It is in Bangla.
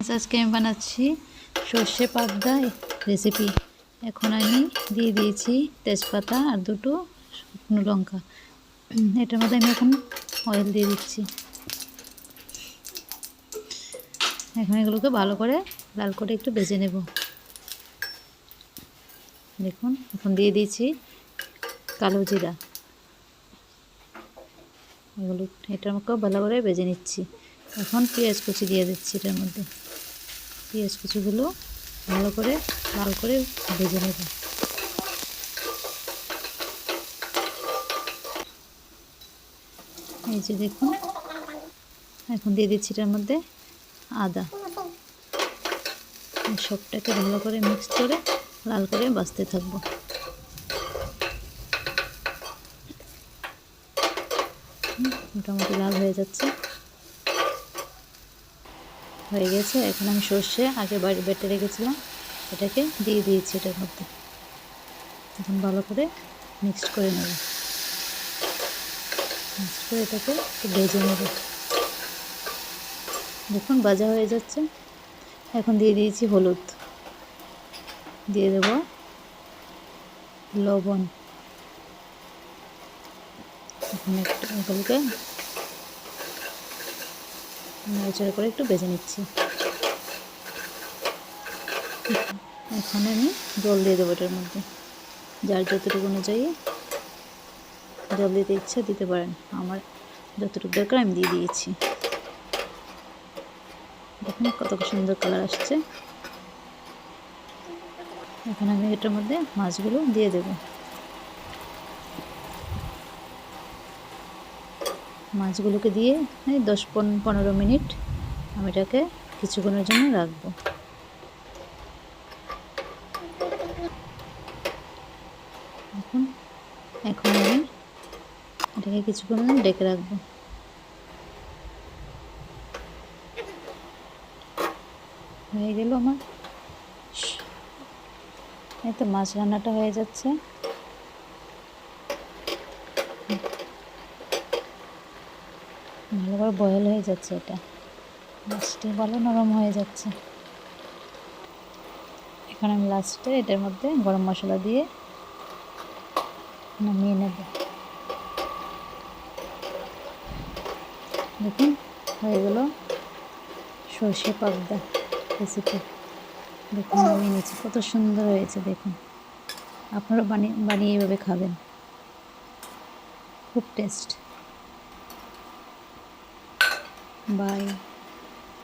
আজকে আমি বানাচ্ছি সর্ষে পাবদা রেসিপি। এখন আমি দিয়ে দিয়েছি তেজপাতা আর দুটো শুকনো লঙ্কা। এটার মধ্যে আমি এখন অয়েল দিয়ে দিচ্ছি। এখন এগুলোকে ভালো করে লাল করে একটু ভেজে নেব। দেখুন এখন দিয়ে দিয়েছি কালো জিরা। এগুলো এটার মধ্যে ভালো করে ভেজে নিচ্ছি। এখন পেঁয়াজ কুচি দিয়ে দিচ্ছি এটার মধ্যে। পেঁয়াজ কুচিগুলো ভালো করে লাল করে ভেজে নেব। এই যে দেখুন এখন দিয়ে দিচ্ছি এটার মধ্যে আদা। সবটাকে ভালো করে মিক্স করে লাল করে ভাজতে থাকবো। মোটামুটি লাল হয়ে যাচ্ছে, হয়ে গেছে। এখন আমি সর্ষে আগে বেটে রেখেছিলাম এটাকে দিয়ে দিয়েছি এটার মধ্যে। এখন ভালো করে মিক্সড করে নেব। মিক্সড করে এটাকে একটু ভেজে নেব। দেখুন ভাজা হয়ে যাচ্ছে। এখন দিয়ে দিয়েছি হলুদ, দিয়ে দেব লবণ। এখন একটু এগুলোকে নাড়াচাড়া করে একটু ভেজে নিচ্ছি। এখন আমি জল দিয়ে দেবো এটার মধ্যে। যার যতটুকু অনুযায়ী জল দিতে ইচ্ছা দিতে পারেন। আমার যতটুকু দরকার আমি দিয়ে দিয়েছি। দেখুন কত সুন্দর কালার আসছে। এখন আমি এটার মধ্যে মাছগুলো দিয়ে দেব। মাছগুলোকে দিয়ে 10-15 মিনিট আমি এটাকে কিছুক্ষণের জন্য রাখবো। দেখুন এখন আমি এটাকে কিছুক্ষণ ডেকে রাখবো। হয়ে গেল আমার, এই তো মাছ রান্নাটা হয়ে যাচ্ছে। ভালো করে বয়েল হয়ে যাচ্ছে, এটা মাছটি ভালো নরম হয়ে যাচ্ছে। এখন আমি লাস্টে এটার মধ্যে গরম মশলা দিয়ে নামিয়ে নেব। দেখুন হয়ে গেল সর্ষে পাবদা রেসিপি। দেখুন নামিয়ে নিয়েছি, কত সুন্দর হয়েছে। দেখুন আপনারা বানিয়ে এভাবে খাবেন, খুব টেস্ট। বাই।